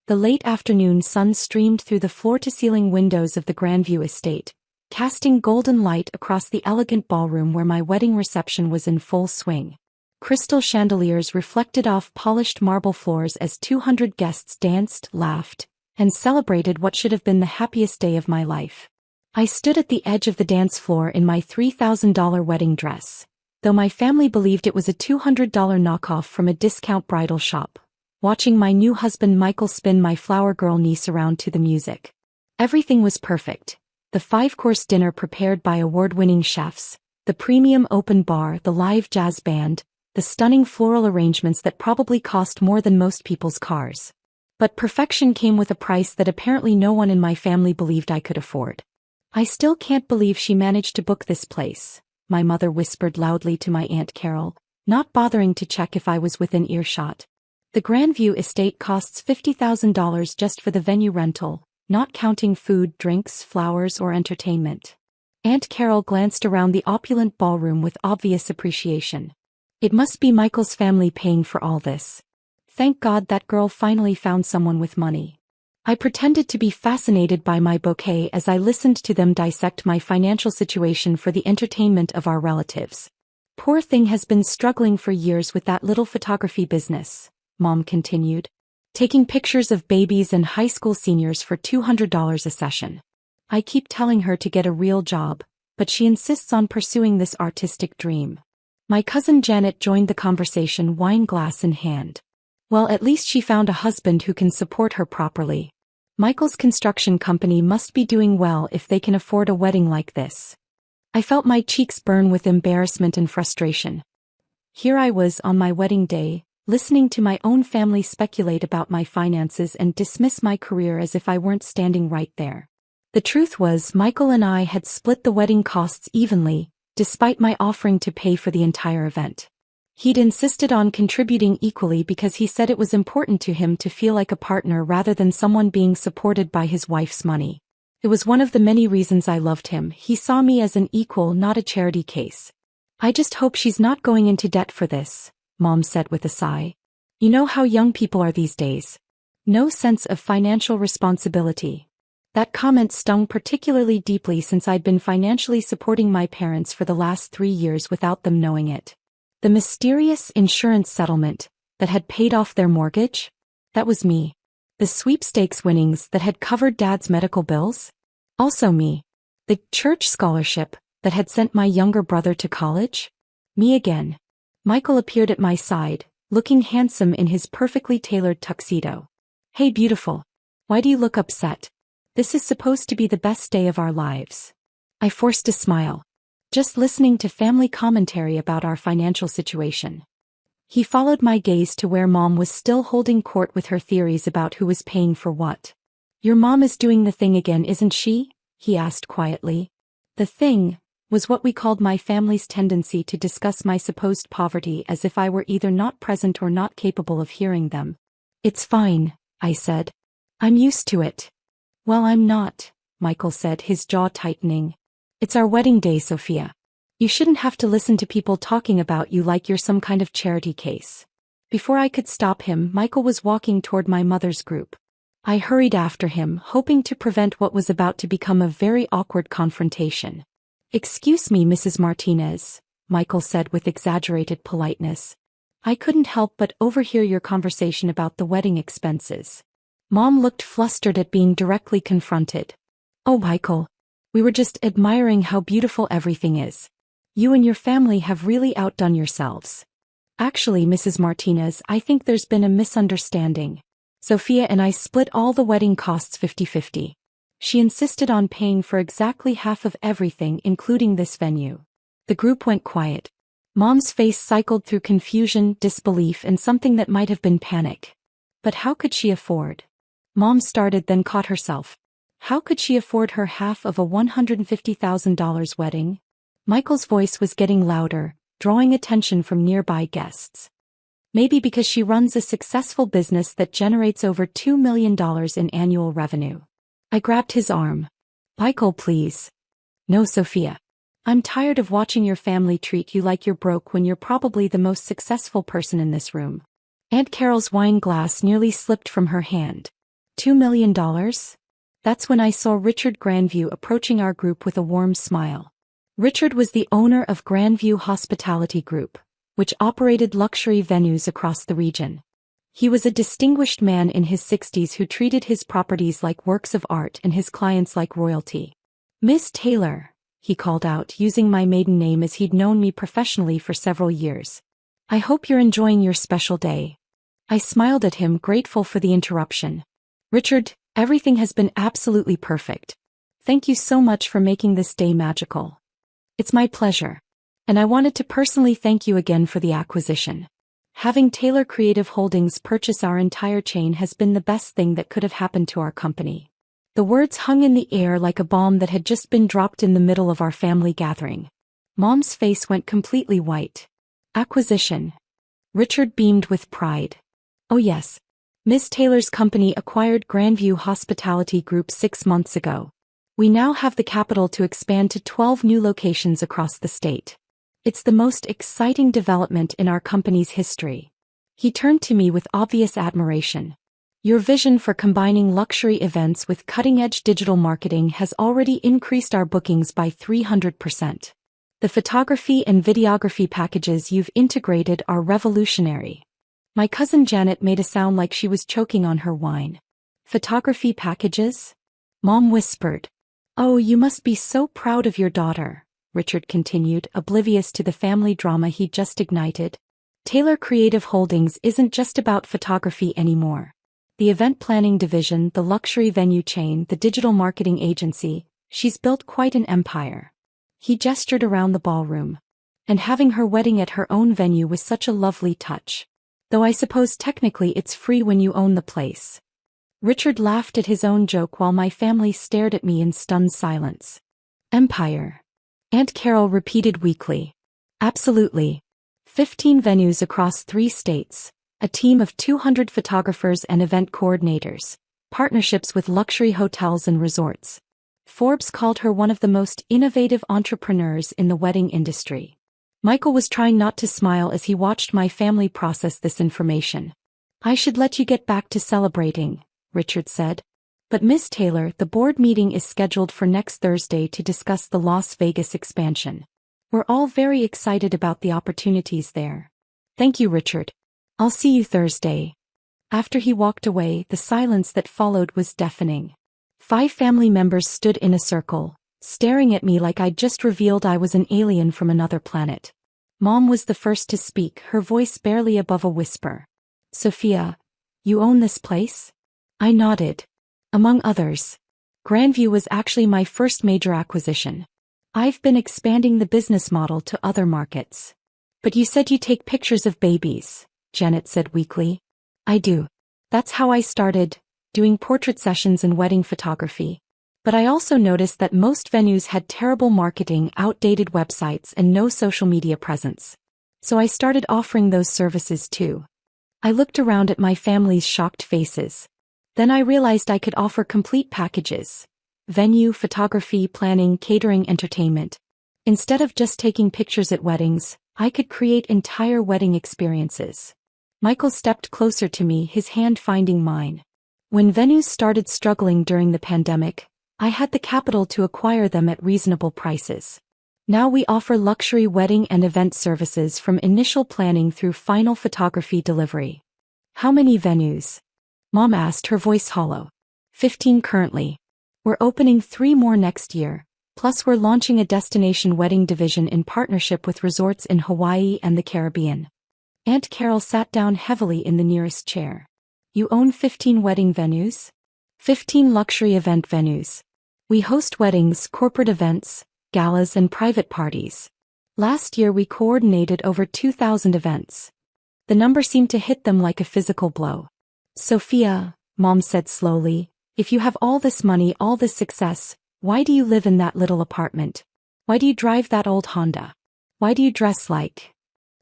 The late afternoon sun streamed through the floor-to-ceiling windows of the Grandview estate, casting golden light across the elegant ballroom where my wedding reception was in full swing. Crystal chandeliers reflected off polished marble floors as 200 guests danced, laughed, and celebrated what should have been the happiest day of my life. I stood at the edge of the dance floor in my $3,000 wedding dress, though my family believed it was a $200 knockoff from a discount bridal shop, watching my new husband Michael spin my flower girl niece around to the music. Everything was perfect. The 5-course dinner prepared by award-winning chefs, the premium open bar, the live jazz band, the stunning floral arrangements that probably cost more than most people's cars. But perfection came with a price that apparently no one in my family believed I could afford. "I still can't believe she managed to book this place," my mother whispered loudly to my Aunt Carol, not bothering to check if I was within earshot. "The Grandview estate costs $50,000 just for the venue rental, not counting food, drinks, flowers, or entertainment." Aunt Carol glanced around the opulent ballroom with obvious appreciation. "It must be Michael's family paying for all this. Thank God that girl finally found someone with money." I pretended to be fascinated by my bouquet as I listened to them dissect my financial situation for the entertainment of our relatives. "Poor thing has been struggling for years with that little photography business," Mom continued, "taking pictures of babies and high school seniors for $200 a session. I keep telling her to get a real job, but she insists on pursuing this artistic dream." My cousin Janet joined the conversation, wine glass in hand. "Well, at least she found a husband who can support her properly. Michael's construction company must be doing well if they can afford a wedding like this." I felt my cheeks burn with embarrassment and frustration. Here I was on my wedding day, listening to my own family speculate about my finances and dismiss my career as if I weren't standing right there. The truth was, Michael and I had split the wedding costs evenly, despite my offering to pay for the entire event. He'd insisted on contributing equally because he said it was important to him to feel like a partner rather than someone being supported by his wife's money. It was one of the many reasons I loved him. He saw me as an equal, not a charity case. "I just hope she's not going into debt for this," Mom said with a sigh. "You know how young people are these days. No sense of financial responsibility." That comment stung particularly deeply since I'd been financially supporting my parents for the last 3 years without them knowing it. The mysterious insurance settlement that had paid off their mortgage? That was me. The sweepstakes winnings that had covered Dad's medical bills? Also me. The church scholarship that had sent my younger brother to college? Me again. Michael appeared at my side, looking handsome in his perfectly tailored tuxedo. "Hey beautiful. Why do you look upset? This is supposed to be the best day of our lives." I forced a smile. "Just listening to family commentary about our financial situation." He followed my gaze to where Mom was still holding court with her theories about who was paying for what. "Your mom is doing the thing again, isn't she?" he asked quietly. The thing was what we called my family's tendency to discuss my supposed poverty as if I were either not present or not capable of hearing them. "It's fine," I said. "I'm used to it." "Well, I'm not," Michael said, his jaw tightening. "It's our wedding day, Sophia. You shouldn't have to listen to people talking about you like you're some kind of charity case." Before I could stop him, Michael was walking toward my mother's group. I hurried after him, hoping to prevent what was about to become a very awkward confrontation. "Excuse me, Mrs. Martinez," Michael said with exaggerated politeness. "I couldn't help but overhear your conversation about the wedding expenses." Mom looked flustered at being directly confronted. "Oh, Michael. We were just admiring how beautiful everything is. You and your family have really outdone yourselves." "Actually, Mrs. Martinez, I think there's been a misunderstanding. Sophia and I split all the wedding costs 50-50. She insisted on paying for exactly half of everything, including this venue." The group went quiet. Mom's face cycled through confusion, disbelief, and something that might have been panic. But how could she afford? Mom started, then caught herself. How could she afford her half of a $150,000 wedding? Michael's voice was getting louder, drawing attention from nearby guests. "Maybe because she runs a successful business that generates over $2 million in annual revenue." I grabbed his arm. "Michael, please. No, Sophia. I'm tired of watching your family treat you like you're broke when you're probably the most successful person in this room." Aunt Carol's wine glass nearly slipped from her hand. $2 million? That's when I saw Richard Grandview approaching our group with a warm smile. Richard was the owner of Grandview Hospitality Group, which operated luxury venues across the region. He was a distinguished man in his 60s who treated his properties like works of art and his clients like royalty. "Miss Taylor," he called out, using my maiden name as he'd known me professionally for several years. "I hope you're enjoying your special day." I smiled at him, grateful for the interruption. "Richard, everything has been absolutely perfect. Thank you so much for making this day magical." "It's my pleasure. And I wanted to personally thank you again for the acquisition. Having Taylor Creative Holdings purchase our entire chain has been the best thing that could have happened to our company." The words hung in the air like a bomb that had just been dropped in the middle of our family gathering. Mom's face went completely white. "Acquisition?" Richard beamed with pride. "Oh yes. Miss Taylor's company acquired Grandview Hospitality Group 6 months ago. We now have the capital to expand to 12 new locations across the state. It's the most exciting development in our company's history." He turned to me with obvious admiration. "Your vision for combining luxury events with cutting-edge digital marketing has already increased our bookings by 300%. The photography and videography packages you've integrated are revolutionary." My cousin Janet made a sound like she was choking on her wine. "Photography packages?" Mom whispered. "Oh, you must be so proud of your daughter," Richard continued, oblivious to the family drama he'd just ignited. "Taylor Creative Holdings isn't just about photography anymore. The event planning division, the luxury venue chain, the digital marketing agency, she's built quite an empire." He gestured around the ballroom. "And having her wedding at her own venue was such a lovely touch. Though I suppose technically it's free when you own the place." Richard laughed at his own joke while my family stared at me in stunned silence. "Empire?" Aunt Carol repeated weakly. "Absolutely. 15 venues across 3 states. A team of 200 photographers and event coordinators, partnerships with luxury hotels and resorts. Forbes called her one of the most innovative entrepreneurs in the wedding industry." Michael was trying not to smile as he watched my family process this information. "I should let you get back to celebrating," Richard said. "But Miss Taylor, the board meeting is scheduled for next Thursday to discuss the Las Vegas expansion. We're all very excited about the opportunities there." "Thank you, Richard. I'll see you Thursday." After he walked away, the silence that followed was deafening. 5 family members stood in a circle, staring at me like I'd just revealed I was an alien from another planet. Mom was the first to speak, her voice barely above a whisper. "Sophia, you own this place?" I nodded. "Among others. Grandview was actually my first major acquisition. I've been expanding the business model to other markets." "But you said you take pictures of babies," Janet said weakly. "I do. That's how I started, doing portrait sessions and wedding photography. But I also noticed that most venues had terrible marketing, outdated websites, and no social media presence. So I started offering those services too." I looked around at my family's shocked faces. Then I realized I could offer complete packages: venue, photography, planning, catering, entertainment. Instead of just taking pictures at weddings, I could create entire wedding experiences. Michael stepped closer to me, his hand finding mine. "When venues started struggling during the pandemic, I had the capital to acquire them at reasonable prices. Now we offer luxury wedding and event services from initial planning through final photography delivery." "How many venues?" Mom asked, her voice hollow. 15 currently. We're opening 3 more next year, plus we're launching a destination wedding division in partnership with resorts in Hawaii and the Caribbean." Aunt Carol sat down heavily in the nearest chair. "You own 15 wedding venues?" 15 luxury event venues. We host weddings, corporate events, galas, and private parties. Last year we coordinated over 2,000 events. The number seemed to hit them like a physical blow. "Sophia," Mom said slowly, "if you have all this money, all this success, why do you live in that little apartment? Why do you drive that old Honda? Why do you dress like—"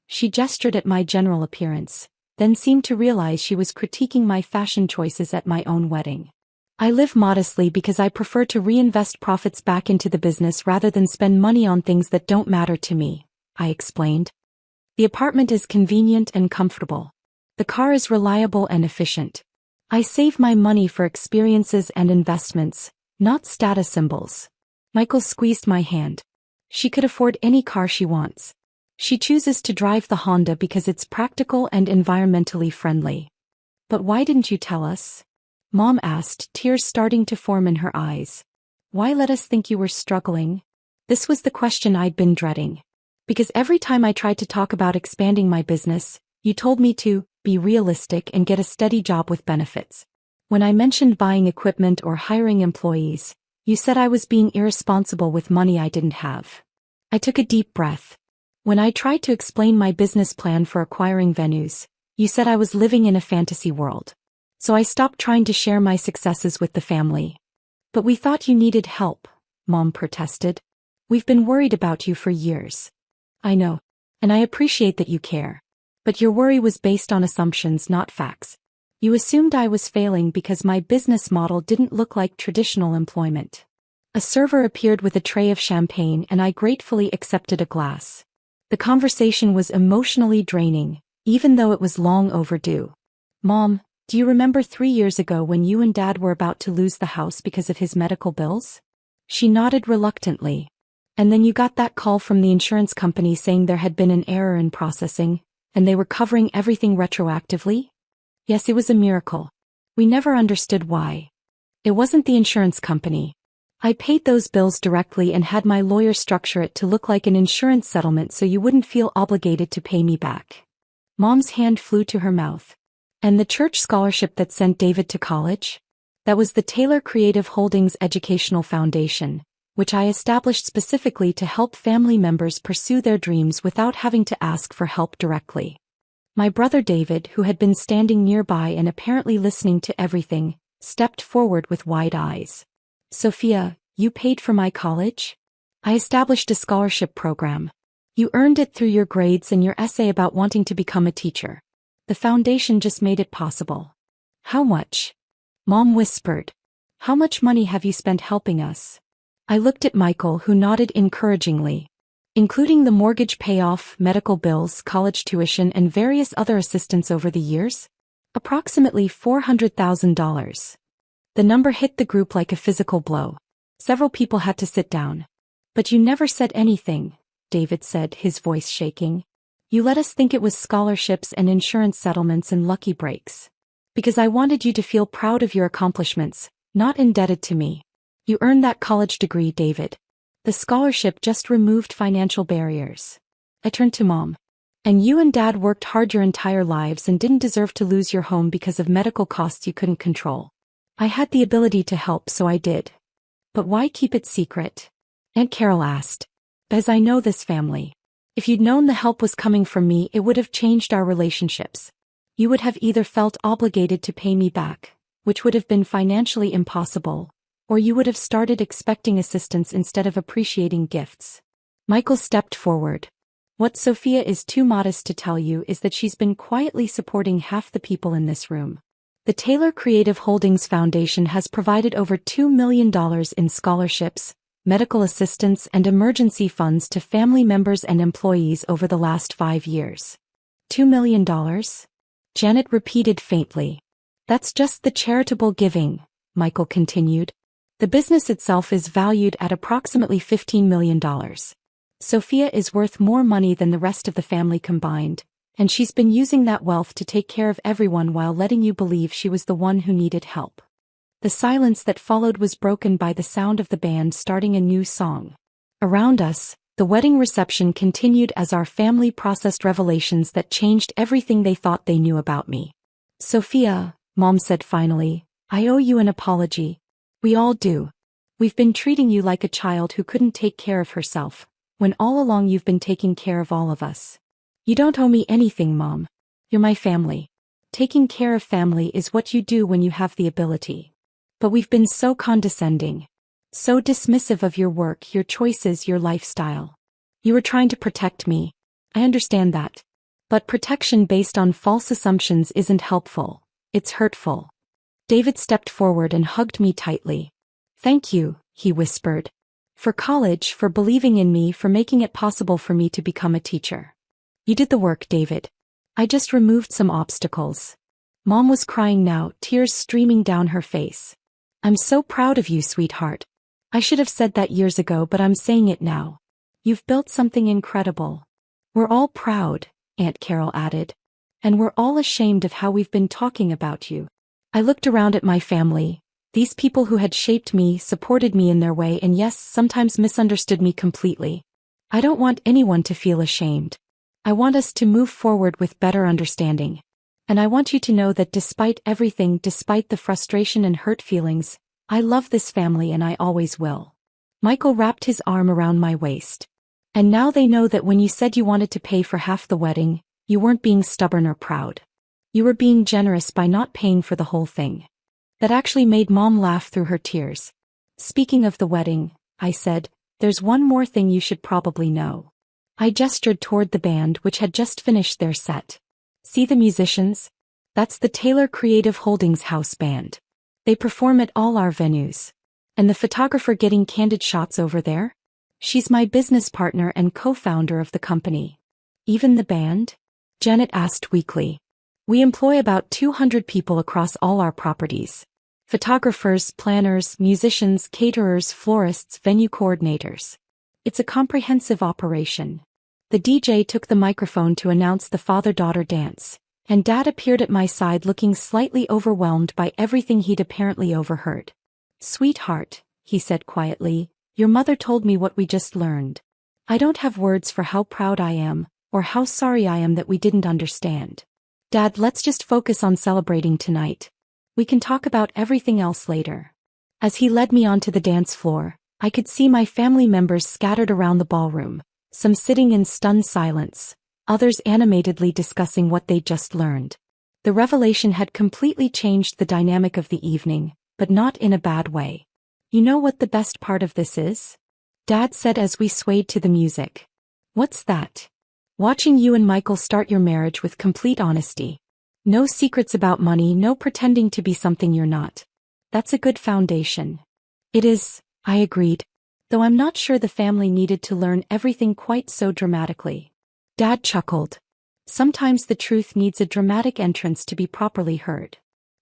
She gestured at my general appearance, then seemed to realize she was critiquing my fashion choices at my own wedding. "I live modestly because I prefer to reinvest profits back into the business rather than spend money on things that don't matter to me," I explained. "The apartment is convenient and comfortable. The car is reliable and efficient. I save my money for experiences and investments, not status symbols. Michael squeezed my hand. She could afford any car she wants. She chooses to drive the Honda because it's practical and environmentally friendly. But why didn't you tell us? Mom asked, tears starting to form in her eyes. Why let us think you were struggling? This was the question I'd been dreading. Because every time I tried to talk about expanding my business, you told me to be realistic and get a steady job with benefits. When I mentioned buying equipment or hiring employees, you said I was being irresponsible with money I didn't have. I took a deep breath. When I tried to explain my business plan for acquiring venues, you said I was living in a fantasy world. So I stopped trying to share my successes with the family. But we thought you needed help, Mom protested. We've been worried about you for years. I know. And I appreciate that you care. But your worry was based on assumptions, not facts. You assumed I was failing because my business model didn't look like traditional employment. A server appeared with a tray of champagne and I gratefully accepted a glass. The conversation was emotionally draining, even though it was long overdue. Mom, do you remember 3 years ago when you and Dad were about to lose the house because of his medical bills? She nodded reluctantly. And then you got that call from the insurance company saying there had been an error in processing, and they were covering everything retroactively? Yes, it was a miracle. We never understood why. It wasn't the insurance company. I paid those bills directly and had my lawyer structure it to look like an insurance settlement so you wouldn't feel obligated to pay me back. Mom's hand flew to her mouth. And the church scholarship that sent David to college? That was the Taylor Creative Holdings Educational Foundation, which I established specifically to help family members pursue their dreams without having to ask for help directly. My brother David, who had been standing nearby and apparently listening to everything, stepped forward with wide eyes. Sophia, you paid for my college? I established a scholarship program. You earned it through your grades and your essay about wanting to become a teacher. The foundation just made it possible. How much? Mom whispered. How much money have you spent helping us? I looked at Michael, who nodded encouragingly. Including the mortgage payoff, medical bills, college tuition and various other assistance over the years? Approximately $400,000. The number hit the group like a physical blow. Several people had to sit down. But you never said anything, David said, his voice shaking. You let us think it was scholarships and insurance settlements and lucky breaks. Because I wanted you to feel proud of your accomplishments, not indebted to me. You earned that college degree, David. The scholarship just removed financial barriers. I turned to Mom. And you and Dad worked hard your entire lives and didn't deserve to lose your home because of medical costs you couldn't control. I had the ability to help, so I did. But why keep it secret? Aunt Carol asked. Because I know this family. If you'd known the help was coming from me, it would have changed our relationships. You would have either felt obligated to pay me back, which would have been financially impossible, or you would have started expecting assistance instead of appreciating gifts. Michael stepped forward. What Sophia is too modest to tell you is that she's been quietly supporting half the people in this room. The Taylor Creative Holdings Foundation has provided over $2 million in scholarships, medical assistance and emergency funds to family members and employees over the last 5 years. $2 million? Janet repeated faintly. That's just the charitable giving, Michael continued. The business itself is valued at approximately $15 million. Sophia is worth more money than the rest of the family combined, and she's been using that wealth to take care of everyone while letting you believe she was the one who needed help. The silence that followed was broken by the sound of the band starting a new song. Around us, the wedding reception continued as our family processed revelations that changed everything they thought they knew about me. Sophia, Mom said finally, I owe you an apology. We all do. We've been treating you like a child who couldn't take care of herself, when all along you've been taking care of all of us. You don't owe me anything, Mom. You're my family. Taking care of family is what you do when you have the ability. But we've been so condescending. So dismissive of your work, your choices, your lifestyle. You were trying to protect me. I understand that. But protection based on false assumptions isn't helpful. It's hurtful. David stepped forward and hugged me tightly. Thank you, he whispered. For college, for believing in me, for making it possible for me to become a teacher. You did the work, David. I just removed some obstacles. Mom was crying now, tears streaming down her face. I'm so proud of you, sweetheart. I should have said that years ago, but I'm saying it now. You've built something incredible. We're all proud, Aunt Carol added. And we're all ashamed of how we've been talking about you. I looked around at my family, these people who had shaped me, supported me in their way, and yes, sometimes misunderstood me completely. I don't want anyone to feel ashamed. I want us to move forward with better understanding. And I want you to know that despite everything, despite the frustration and hurt feelings, I love this family and I always will. Michael wrapped his arm around my waist. And now they know that when you said you wanted to pay for half the wedding, you weren't being stubborn or proud. You were being generous by not paying for the whole thing. That actually made Mom laugh through her tears. Speaking of the wedding, I said, there's one more thing you should probably know. I gestured toward the band which had just finished their set. See the musicians? That's the Taylor Creative Holdings house band. They perform at all our venues. And the photographer getting candid shots over there? She's my business partner and co-founder of the company. Even the band? Janet asked weakly. We employ about 200 people across all our properties. Photographers, planners, musicians, caterers, florists, venue coordinators. It's a comprehensive operation. The DJ took the microphone to announce the father-daughter dance, and Dad appeared at my side looking slightly overwhelmed by everything he'd apparently overheard. Sweetheart, he said quietly, your mother told me what we just learned. I don't have words for how proud I am, or how sorry I am that we didn't understand. Dad, let's just focus on celebrating tonight. We can talk about everything else later. As he led me onto the dance floor, I could see my family members scattered around the ballroom, some sitting in stunned silence, others animatedly discussing what they'd just learned. The revelation had completely changed the dynamic of the evening, but not in a bad way. You know what the best part of this is? Dad said as we swayed to the music. What's that? Watching you and Michael start your marriage with complete honesty. No secrets about money, no pretending to be something you're not. That's a good foundation. It is, I agreed. Though I'm not sure the family needed to learn everything quite so dramatically. Dad chuckled. Sometimes the truth needs a dramatic entrance to be properly heard.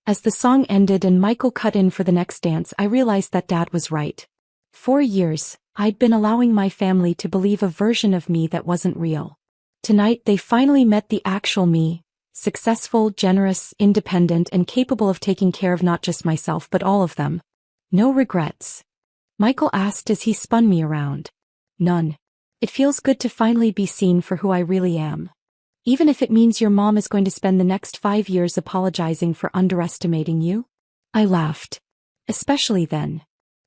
As the song ended and Michael cut in for the next dance, I realized that Dad was right. For years, I'd been allowing my family to believe a version of me that wasn't real. Tonight they finally met the actual me. Successful, generous, independent, and capable of taking care of not just myself but all of them. No regrets? Michael asked as he spun me around. None. It feels good to finally be seen for who I really am. Even if it means your mom is going to spend the next 5 years apologizing for underestimating you? I laughed. Especially then.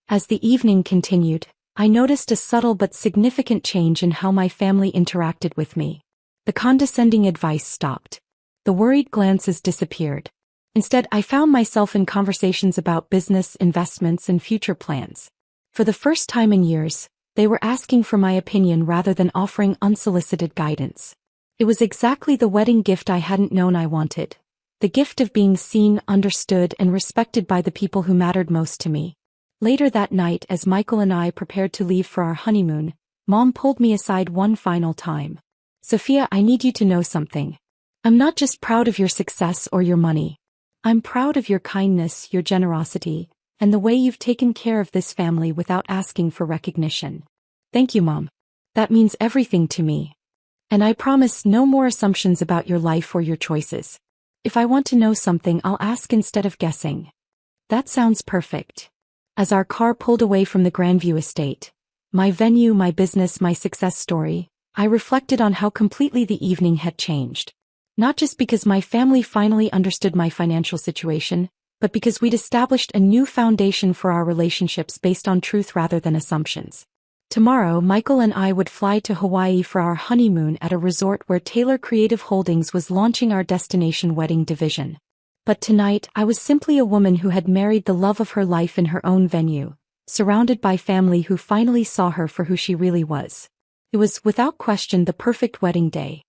As the evening continued, I noticed a subtle but significant change in how my family interacted with me. The condescending advice stopped. The worried glances disappeared. Instead, I found myself in conversations about business, investments, and future plans. For the first time in years, they were asking for my opinion rather than offering unsolicited guidance. It was exactly the wedding gift I hadn't known I wanted. The gift of being seen, understood, and respected by the people who mattered most to me. Later that night, as Michael and I prepared to leave for our honeymoon, Mom pulled me aside one final time. Sophia, I need you to know something. I'm not just proud of your success or your money. I'm proud of your kindness, your generosity, and the way you've taken care of this family without asking for recognition. Thank you, Mom. That means everything to me. And I promise no more assumptions about your life or your choices. If I want to know something, I'll ask instead of guessing. That sounds perfect. As our car pulled away from the Grandview estate, my venue, my business, my success story, I reflected on how completely the evening had changed. Not just because my family finally understood my financial situation, but because we'd established a new foundation for our relationships based on truth rather than assumptions. Tomorrow, Michael and I would fly to Hawaii for our honeymoon at a resort where Taylor Creative Holdings was launching our destination wedding division. But tonight, I was simply a woman who had married the love of her life in her own venue, surrounded by family who finally saw her for who she really was. It was, without question, the perfect wedding day.